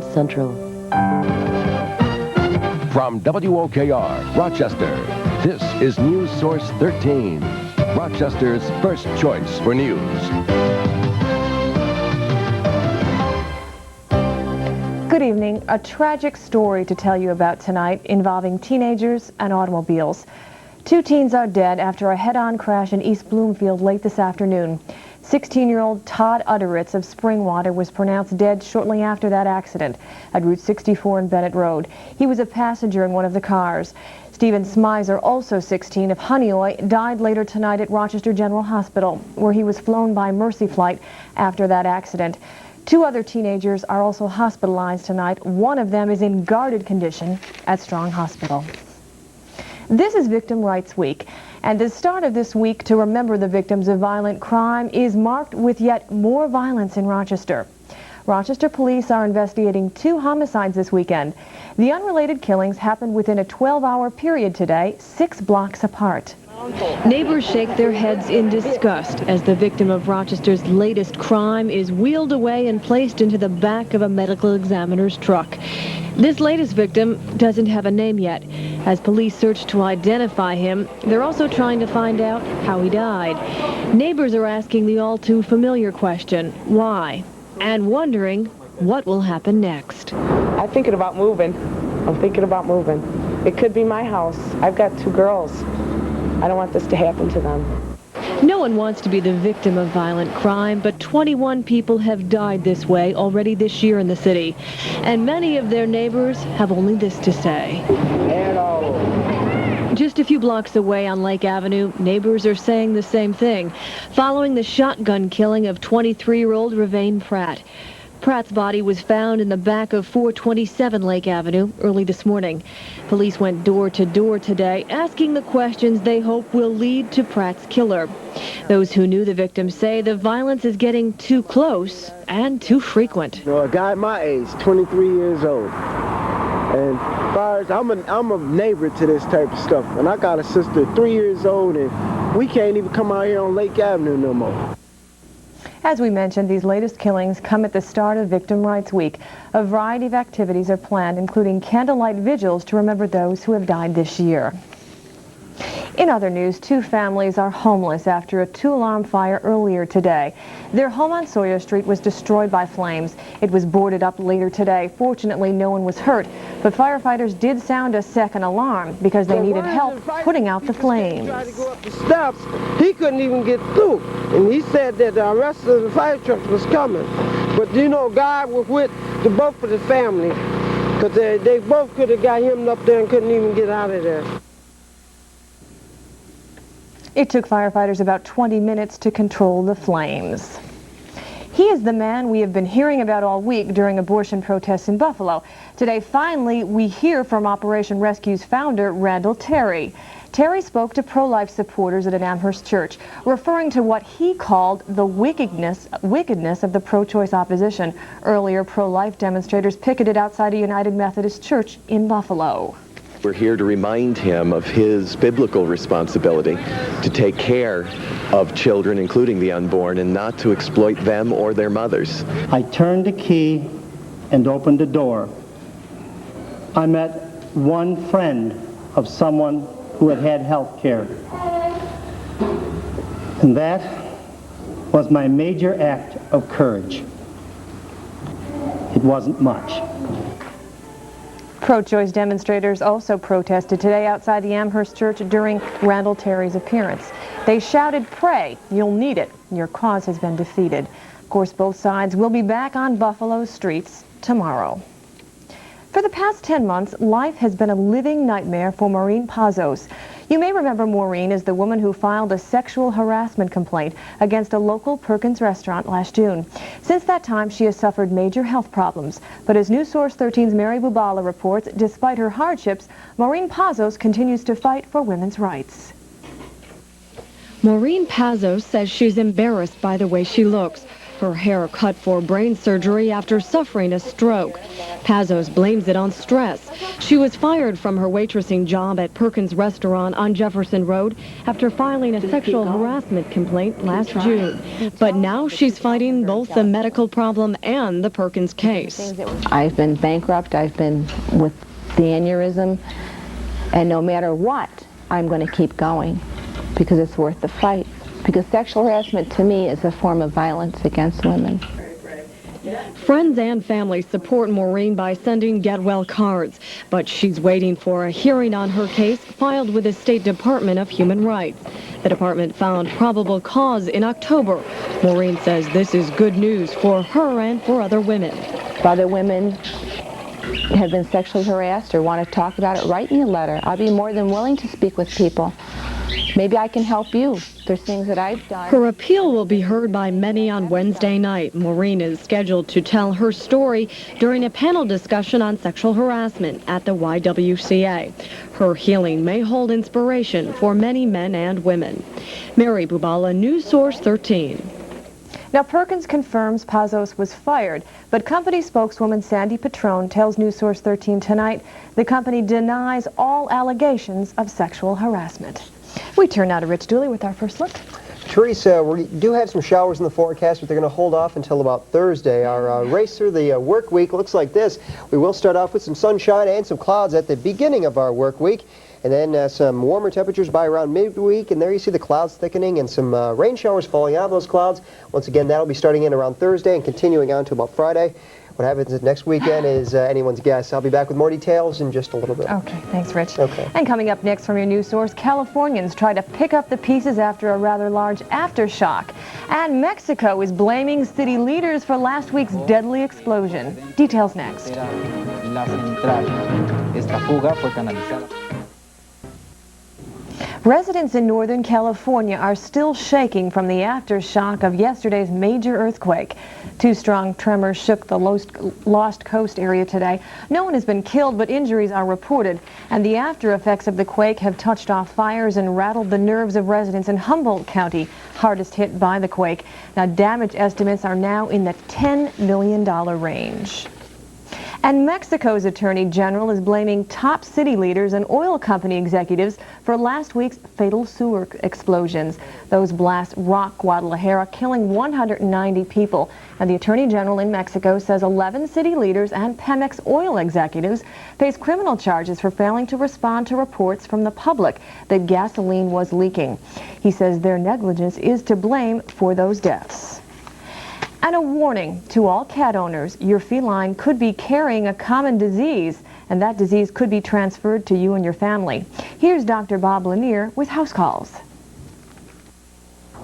Central. From WOKR, Rochester, this is News Source 13, Rochester's first choice for news. Good evening. A tragic story to tell you about tonight involving teenagers and automobiles. 2 teens are dead after a head-on crash in East Bloomfield late this afternoon. 16-year-old Todd Utteritz of Springwater was pronounced dead shortly after that accident at Route 64 and Bennett Road. He was a passenger in one of the cars. Stephen Smizer, also 16, of Honeoye, died later tonight at Rochester General Hospital, where he was flown by Mercy Flight after that accident. 2 other teenagers are also hospitalized tonight. One of them is in guarded condition at Strong Hospital. This is Victim Rights Week, and the start of this week to remember the victims of violent crime is marked with yet more violence in Rochester. Rochester police are investigating 2 homicides this weekend. The unrelated killings happened within a 12-hour period today, 6 blocks apart. Neighbors shake their heads in disgust as the victim of Rochester's latest crime is wheeled away and placed into the back of a medical examiner's truck. This latest victim doesn't have a name yet. As police search to identify him, they're also trying to find out how he died. Neighbors are asking the all-too-familiar question, why? And wondering what will happen next. I'm thinking about moving. It could be my house. I've got 2 girls. I don't want this to happen to them. No one wants to be the victim of violent crime, but 21 people have died this way already this year in the city. And many of their neighbors have only this to say. Hello. Just a few blocks away on Lake Avenue, neighbors are saying the same thing, following the shotgun killing of 23-year-old Ravaine Pratt. Pratt's body was found in the back of 427 Lake Avenue early this morning. Police went door to door today, asking the questions they hope will lead to Pratt's killer. Those who knew the victim say the violence is getting too close and too frequent. You know, a guy my age, 23 years old, and as far as I'm a neighbor to this type of stuff, and I got a sister 3 years old, and we can't even come out here on Lake Avenue no more. As we mentioned, these latest killings come at the start of Victim Rights Week. A variety of activities are planned, including candlelight vigils to remember those who have died this year. In other news, 2 families are homeless after a 2-alarm fire earlier today. Their home on Sawyer Street was destroyed by flames. It was boarded up later today. Fortunately, no one was hurt, but firefighters did sound a second alarm because they needed help putting out the flames. He tried to go up the steps. He couldn't even get through, and he said that the rest of the fire truck was coming. But you know, God was with both of the family, because they both could have got him up there and couldn't even get out of there. It took firefighters about 20 minutes to control the flames. He is the man we have been hearing about all week during abortion protests in Buffalo. Today, finally, we hear from Operation Rescue's founder, Randall Terry. Terry spoke to pro-life supporters at an Amherst church, referring to what he called the wickedness of the pro-choice opposition. Earlier, pro-life demonstrators picketed outside a United Methodist church in Buffalo. We're here to remind him of his biblical responsibility to take care of children, including the unborn, and not to exploit them or their mothers. I turned the key and opened the door. I met one friend of someone who had had health care. And that was my major act of courage. It wasn't much. Pro-choice demonstrators also protested today outside the Amherst church during Randall Terry's appearance. They shouted, "Pray, you'll need it. Your cause has been defeated." Of course, both sides will be back on Buffalo's streets tomorrow. For the past 10 months, life has been a living nightmare for Maureen Pazzo. You may remember Maureen as the woman who filed a sexual harassment complaint against a local Perkins restaurant last June. Since that time, she has suffered major health problems. But as News Source 13's Mary Bubala reports, despite her hardships, Maureen Pazzo continues to fight for women's rights. Maureen Pazzo says she's embarrassed by the way she looks. Her hair cut for brain surgery after suffering a stroke. Pazzo blames it on stress. She was fired from her waitressing job at Perkins Restaurant on Jefferson Road after filing a sexual harassment complaint last June. But now she's fighting both the medical problem and the Perkins case. I've been bankrupt. I've been with the aneurysm. And no matter what, I'm going to keep going because it's worth the fight. Because sexual harassment to me is a form of violence against women. Friends and family support Maureen by sending get well cards, but she's waiting for a hearing on her case filed with the State Department of Human Rights. The department found probable cause in October. Maureen says this is good news for her and for other women. If other women have been sexually harassed or want to talk about it, write me a letter. I'll be more than willing to speak with people. Maybe I can help you. There's things that I've done. Her appeal will be heard by many on Wednesday night. Maureen is scheduled to tell her story during a panel discussion on sexual harassment at the YWCA. Her healing may hold inspiration for many men and women. Mary Bubala, News Source 13. Now, Perkins confirms Pazzo was fired, but company spokeswoman Sandy Petrone tells News Source 13 tonight the company denies all allegations of sexual harassment. We turn now to Rich Dooley with our first look. Teresa, we do have some showers in the forecast, but they're going to hold off until about Thursday. Our race through the work week looks like this. We will start off with some sunshine and some clouds at the beginning of our work week, and then some warmer temperatures by around midweek, and there you see the clouds thickening and some rain showers falling out of those clouds. Once again, that'll be starting in around Thursday and continuing on to about Friday. What happens next weekend is anyone's guess. I'll be back with more details in just a little bit. Okay, thanks, Rich. Okay. And coming up next from your news source, Californians try to pick up the pieces after a rather large aftershock. And Mexico is blaming city leaders for last week's deadly explosion. Details next. Residents in Northern California are still shaking from the aftershock of yesterday's major earthquake. Two strong tremors shook the Lost Coast area today. No one has been killed, but injuries are reported. And the after effects of the quake have touched off fires and rattled the nerves of residents in Humboldt County, hardest hit by the quake. Now, damage estimates are now in the $10 million range. And Mexico's Attorney General is blaming top city leaders and oil company executives for last week's fatal sewer explosions. Those blasts rocked Guadalajara, killing 190 people. And the Attorney General in Mexico says 11 city leaders and Pemex oil executives face criminal charges for failing to respond to reports from the public that gasoline was leaking. He says their negligence is to blame for those deaths. And a warning to all cat owners, your feline could be carrying a common disease, and that disease could be transferred to you and your family. Here's Dr. Bob Lanier with House Calls.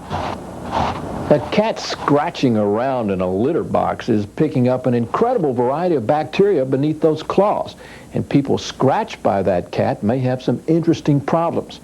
A cat scratching around in a litter box is picking up an incredible variety of bacteria beneath those claws, and people scratched by that cat may have some interesting problems.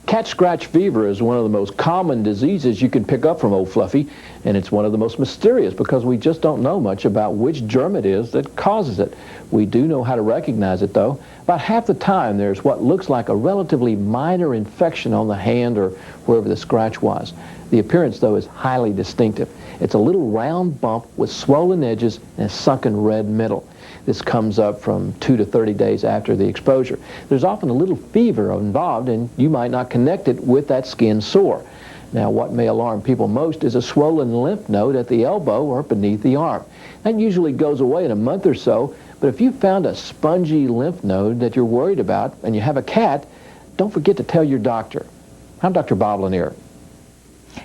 Cat scratch fever is one of the most common diseases you can pick up from old Fluffy, and it's one of the most mysterious because we just don't know much about which germ it is that causes it. We do know how to recognize it, though. About half the time, there's what looks like a relatively minor infection on the hand or wherever the scratch was. The appearance, though, is highly distinctive. It's a little round bump with swollen edges and a sunken red middle. This comes up from 2 to 30 days after the exposure. There's often a little fever involved, and you might not connect it with that skin sore. Now, what may alarm people most is a swollen lymph node at the elbow or beneath the arm. That usually goes away in a month or so, but if you found a spongy lymph node that you're worried about and you have a cat, don't forget to tell your doctor. I'm Dr. Bob Lanier.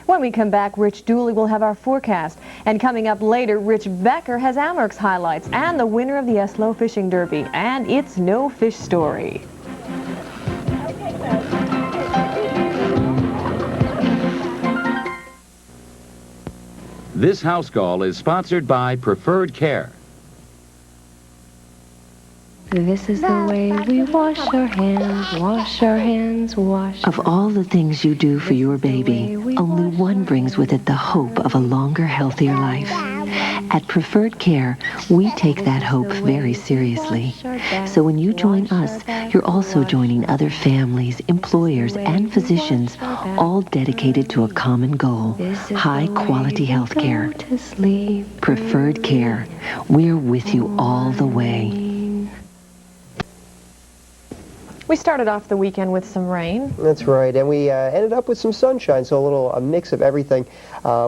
When we come back, Rich Dooley will have our forecast. And coming up later, Rich Becker has Amherst's highlights and the winner of the Eslo Fishing Derby. And it's no fish story. This house call is sponsored by Preferred Care. This is the way we wash our hands, wash our hands, wash. Of all the things you do for your baby, only one brings with it the hope of a longer, healthier life. At Preferred Care, we take that hope very seriously. So when you join us, you're also joining other families, employers, and physicians, all dedicated to a common goal, high-quality health care. Preferred Care, we're with you all the way. We started off the weekend with some rain. That's right, and we ended up with some sunshine, so a mix of everything.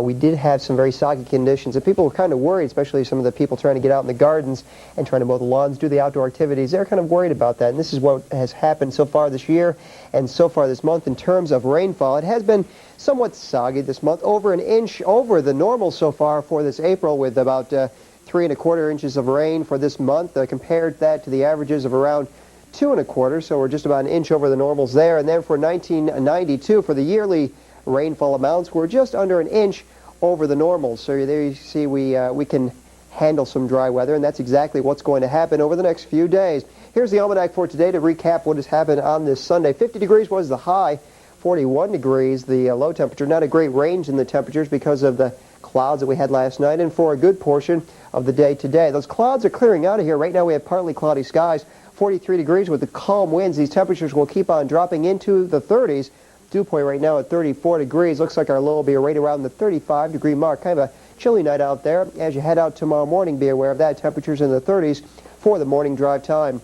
We did have some very soggy conditions, and people were kind of worried, especially some of the people trying to get out in the gardens and trying to mow the lawns, do the outdoor activities. They're kind of worried about that, and this is what has happened so far this year and so far this month in terms of rainfall. It has been somewhat soggy this month, over an inch over the normal so far for this April, with about 3 1/4 inches of rain for this month. Compared that to the averages of around 2 1/4, so we're just about an inch over the normals there. And then for 1992, for the yearly rainfall amounts, we're just under an inch over the normals. So there you see we can handle some dry weather, and that's exactly what's going to happen over the next few days. Here's the almanac for today to recap what has happened on this Sunday. 50 degrees was the high, 41 degrees the low temperature. Not a great range in the temperatures because of the clouds that we had last night and for a good portion of the day today. Those clouds are clearing out of here. Right now we have partly cloudy skies. 43 degrees with the calm winds. These temperatures will keep on dropping into the 30s. Dew point right now at 34 degrees. Looks like our low will be right around the 35-degree mark. Kind of a chilly night out there. As you head out tomorrow morning, be aware of that. Temperatures in the 30s for the morning drive time.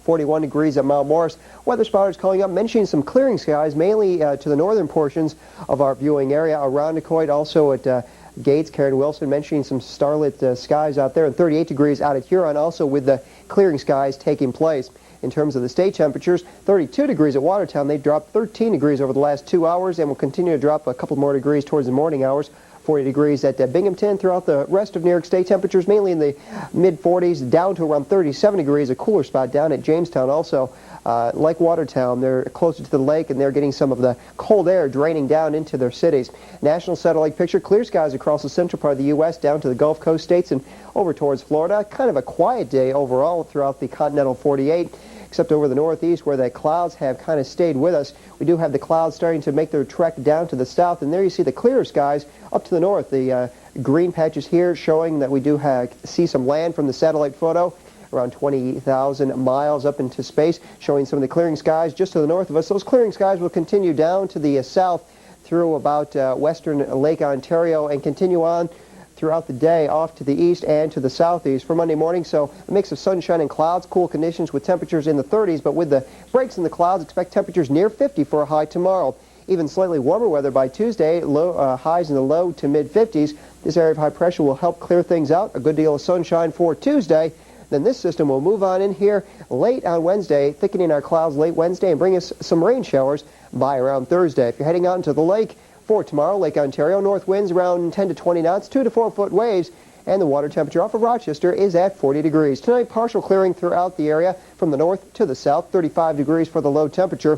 41 degrees at Mount Morris. Weather spotters calling up, mentioning some clearing skies, mainly to the northern portions of our viewing area. Irondequoit, also at Gates. Karen Wilson mentioning some starlit skies out there, and 38 degrees out at Huron, also with the clearing skies taking place. In terms of the state temperatures, 32 degrees at Watertown. They've dropped 13 degrees over the last 2 hours and will continue to drop a couple more degrees towards the morning hours. 40 degrees at Binghamton. Throughout the rest of New York State, temperatures mainly in the mid-40s down to around 37 degrees. A cooler spot down at Jamestown also. Like Watertown, they're closer to the lake, and they're getting some of the cold air draining down into their cities. National satellite picture, clear skies across the central part of the U.S. down to the Gulf Coast states and over towards Florida. Kind of a quiet day overall throughout the continental 48, except over the northeast where the clouds have kind of stayed with us. We do have the clouds starting to make their trek down to the south, and there you see the clearer skies up to the north. The green patches here showing that we do see some land from the satellite photo. Around 20,000 miles up into space, showing some of the clearing skies just to the north of us. Those clearing skies will continue down to the south through about western Lake Ontario and continue on throughout the day off to the east and to the southeast for Monday morning. So a mix of sunshine and clouds, cool conditions with temperatures in the 30s, but with the breaks in the clouds, expect temperatures near 50 for a high tomorrow. Even slightly warmer weather by Tuesday, highs in the low to mid-50s. This area of high pressure will help clear things out. A good deal of sunshine for Tuesday. Then this system will move on in here late on Wednesday, thickening our clouds late Wednesday and bring us some rain showers by around Thursday. If you're heading out into the lake for tomorrow, Lake Ontario, north winds around 10 to 20 knots, 2 to 4 foot waves, and the water temperature off of Rochester is at 40 degrees. Tonight, partial clearing throughout the area from the north to the south, 35 degrees for the low temperature.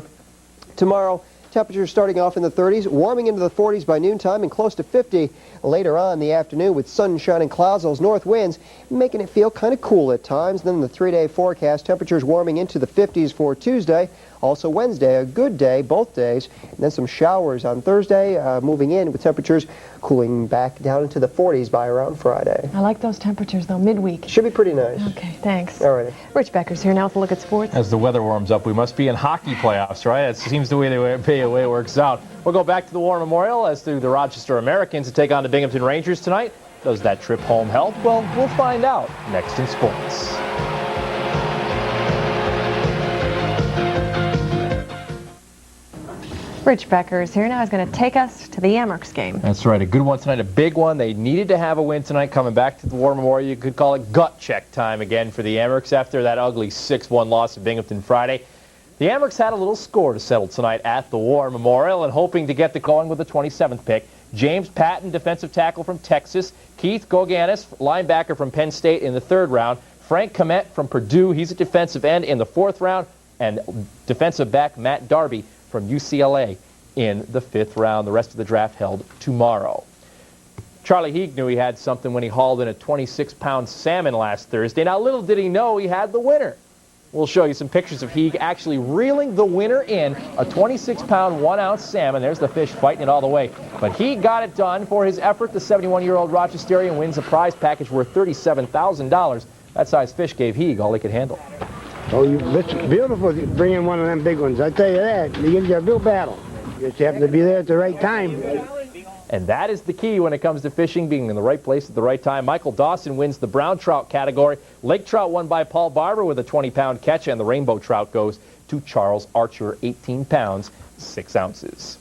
Tomorrow, temperatures starting off in the 30s, warming into the 40s by noontime and close to 50 later on in the afternoon with sunshine and clouds. Those north winds making it feel kind of cool at times. Then the 3-day forecast, temperatures warming into the 50s for Tuesday. Also Wednesday, a good day, both days. And then some showers on Thursday, moving in with temperatures cooling back down into the 40s by around Friday. I like those temperatures, though, midweek. Should be pretty nice. Okay, thanks. All right. Rich Becker's here now with a look at sports. As the weather warms up, we must be in hockey playoffs, right? It seems the way it works out. We'll go back to the War Memorial as do the Rochester Americans to take on the Binghamton Rangers tonight. Does that trip home help? Well, we'll find out next in sports. Rich Becker is here now. He's going to take us to the Amherst game. That's right. A good one tonight. A big one. They needed to have a win tonight. Coming back to the War Memorial, you could call it gut check time again for the Amherst after that ugly 6-1 loss to Binghamton Friday. The Amherst had a little score to settle tonight at the War Memorial and hoping to get the going with the 27th pick. James Patton, defensive tackle from Texas. Keith Goganis, linebacker from Penn State in the 3rd round. Frank Komet from Purdue. He's a defensive end in the 4th round. And defensive back Matt Darby from UCLA in the 5th round. The rest of the draft held tomorrow. Charlie Heeg knew he had something when he hauled in a 26-pound salmon last Thursday. Now, little did he know he had the winner. We'll show you some pictures of Heeg actually reeling the winner in, a 26-pound, 1-ounce salmon. There's the fish fighting it all the way. But he got it done. For his effort, the 71-year-old Rochesterian wins a prize package worth $37,000. That size fish gave Heeg all he could handle. Oh, it's beautiful to bring in one of them big ones. I tell you that. It gives you a real battle. You just have to be there at the right time. And that is the key when it comes to fishing, being in the right place at the right time. Michael Dawson wins the brown trout category. Lake trout won by Paul Barber with a 20-pound catch, and the rainbow trout goes to Charles Archer, 18 pounds, 6 ounces.